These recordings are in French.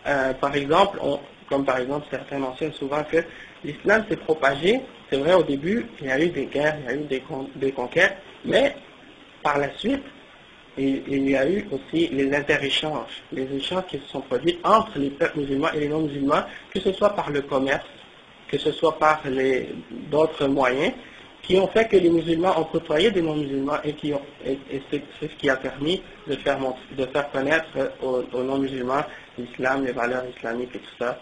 Par exemple, comme par exemple certains mentionnent souvent que l'islam s'est propagé, c'est vrai au début, il y a eu des guerres, il y a eu des conquêtes, mais par la suite, il y a eu aussi les interéchanges, les échanges qui se sont produits entre les peuples musulmans et les non-musulmans, que ce soit par le commerce, que ce soit par d'autres moyens, qui ont fait que les musulmans ont côtoyé des non-musulmans et c'est ce qui a permis de faire connaître aux non-musulmans l'islam, les valeurs islamiques et tout ça.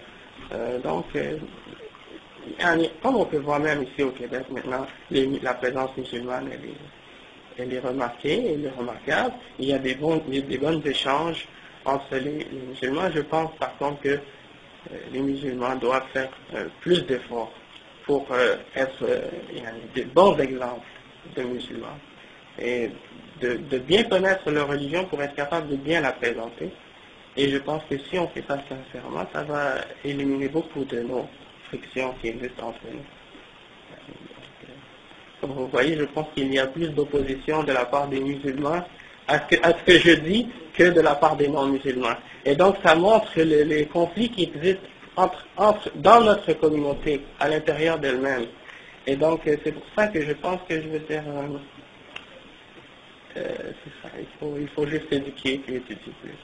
Comme on peut voir même ici au Québec maintenant, la présence musulmane elle est remarquée, elle est remarquable. Il y a des bons échanges entre les musulmans. Je pense par contre que les musulmans doivent faire plus d'efforts pour être de bons exemples de musulmans et de bien connaître leur religion pour être capable de bien la présenter. Et je pense que si on fait ça sincèrement, ça va éliminer beaucoup de nos frictions qui existent entre nous. Comme vous voyez, je pense qu'il y a plus d'opposition de la part des musulmans à ce que je dis que de la part des non-musulmans. Et donc ça montre les conflits qui existent dans notre communauté, à l'intérieur d'elle-même. Et donc c'est pour ça que je pense que je veux dire, c'est ça, il faut juste éduquer et étudier plus.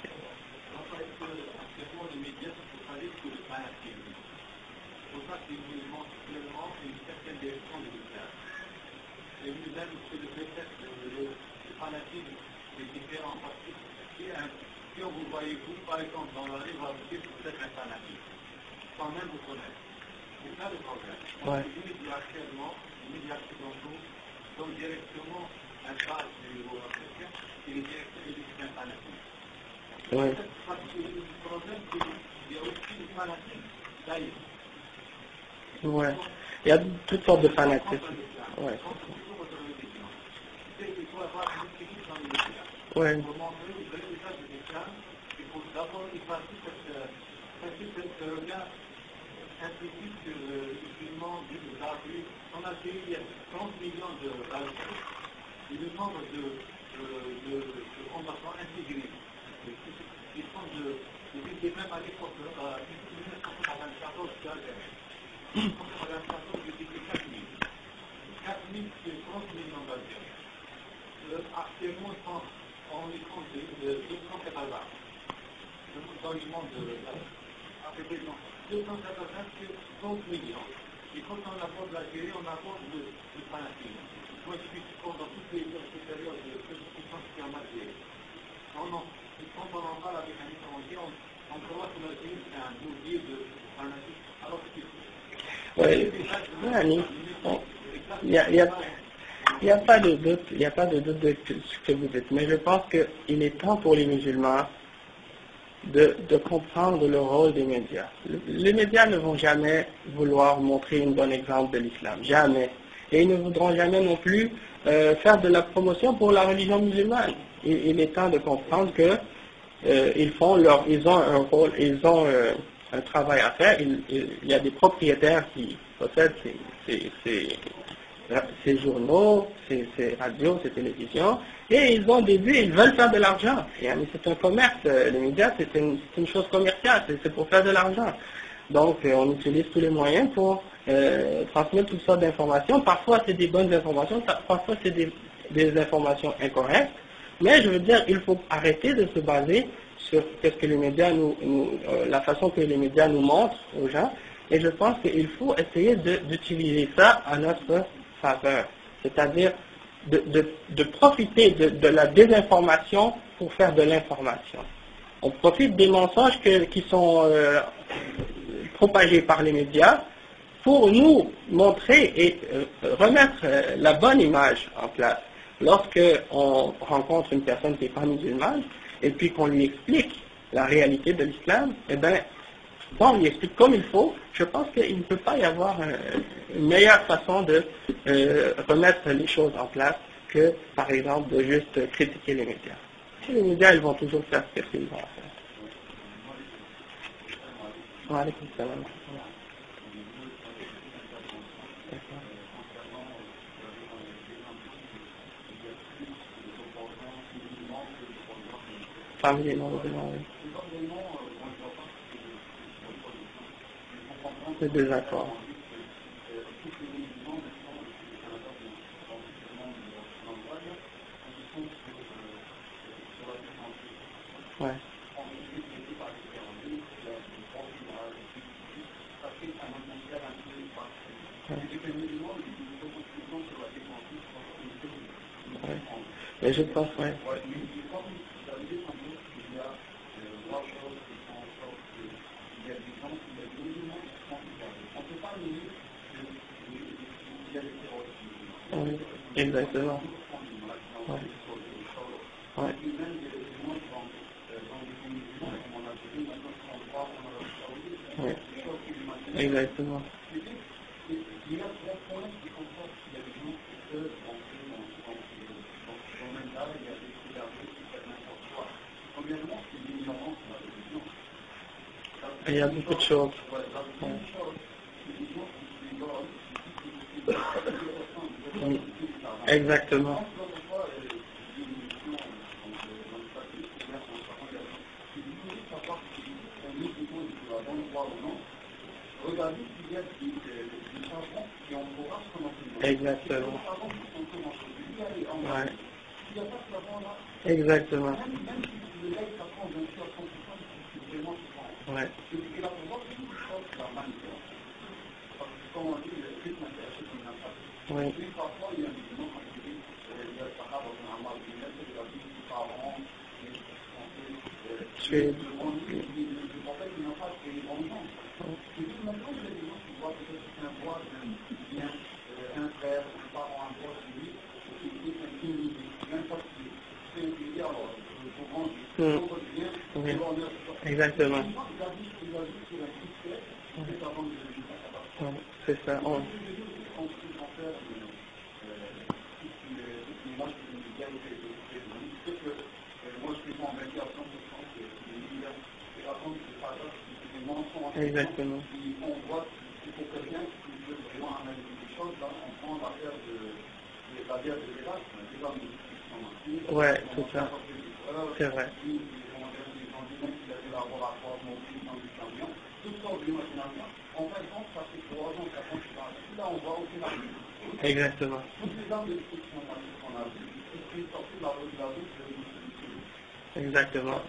Si on vous voyez, vous, par exemple, dans la rue, vous dire que vous êtes un fanatique, sans même vous connaître. C'est ça le problème. Ouais. Les médias occidentaux donnent directement un phase du chrétien et les directeurs disent un fanatique. Ouais. Parce que le problème, c'est qu'il y a aussi des fanatiques laïcs. Ouais. Il y a toutes sortes de fanatisme. Ouais. Il faut avoir une critique dans les médias. Ouais. Pour montrer le vrai visage de l'islam, il faut d'abord effacer ce regard implicite que le musulman dit de l'Algérie. En Algérie, il y a 30 millions d'Algériens et le nombre de combattants intégrés. Ils sont même à l'époque, en 1994, en 1994, ils étaient 4 000. 4 000, c'est 30 millions d'Algériens. Actuellement, on est compte de 280. Dans le monde africain, 280, c'est 30 millions. Et quand on aborde l'Algérie, on aborde le fanatisme. Moi, je suis dans toutes les périodes de persécution qui en Algérie. Quand on en parle avec un étranger, on croit que l'Algérie, c'est un bourbier de fanatisme. Alors que il n'y a pas de doute, de ce que vous dites, mais je pense qu'il est temps pour les musulmans de comprendre le rôle des médias. Les médias ne vont jamais vouloir montrer un bon exemple de l'islam, jamais. Et ils ne voudront jamais non plus faire de la promotion pour la religion musulmane. Il est temps de comprendre que ils ont un rôle, ils ont un travail à faire. Il y a des propriétaires qui possèdent ces journaux, ces radios, ces télévisions, et ils ont des buts, ils veulent faire de l'argent. C'est un commerce, les médias, c'est une chose commerciale, c'est pour faire de l'argent. Donc on utilise tous les moyens pour transmettre toutes sortes d'informations. Parfois c'est des bonnes informations, parfois c'est des informations incorrectes. Mais je veux dire, il faut arrêter de se baser sur qu'est-ce que les médias la façon que les médias nous montrent aux gens. Et je pense qu'il faut essayer d'utiliser ça à notre faveur. C'est-à-dire de profiter de la désinformation pour faire de l'information. On profite des mensonges qui sont propagés par les médias pour nous montrer et remettre la bonne image en place. Lorsqu'on rencontre une personne qui n'est pas musulmane et puis qu'on lui explique la réalité de l'islam, eh bien, quand on lui explique comme il faut, je pense qu'il ne peut pas y avoir une meilleure façon de remettre les choses en place que, par exemple, de juste critiquer les médias. Et les médias, ils vont toujours faire ce qu'ils vont faire. Wa alaykoum salam. Parmi les non-musulmans, oui. le désaccord. Ouais. Ouais. Mais je pense, ouais. Oui, exactement. Ouais. Ouais. Ouais. Exactement. Et il y a beaucoup de choses. Ouais. Oui. Exactement. Exactement. Ouais. Exactement. Ouais. Oui. Tu es... Oui. Exactement. Ouais. C'est ça. On... Exactement. Ouais, c'est ça. C'est vrai. Exactement. Exactement.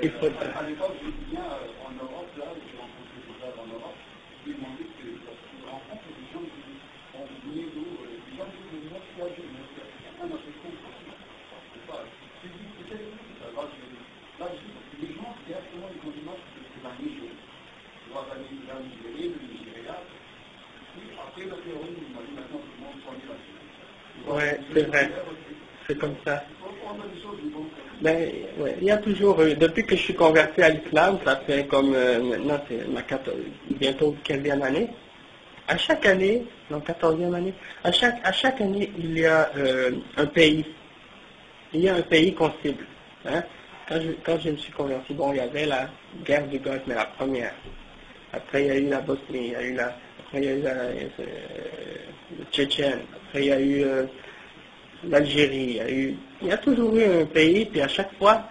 Il faut... Ouais, c'est vrai. C'est comme ça. Ben, ouais, il y a toujours, depuis que je suis converti à l'islam, ça fait comme, maintenant c'est ma bientôt 15e année. À chaque année, non, 14e année, à chaque année, il y a un pays. Il y a un pays qu'on cible. Hein. Quand je me suis converti, bon, il y avait la guerre du Golfe, mais la première. Après, il y a eu la Bosnie, après, il y a eu le Tchétchène, après, il y a eu l'Algérie, il y a toujours eu un pays, puis à chaque fois,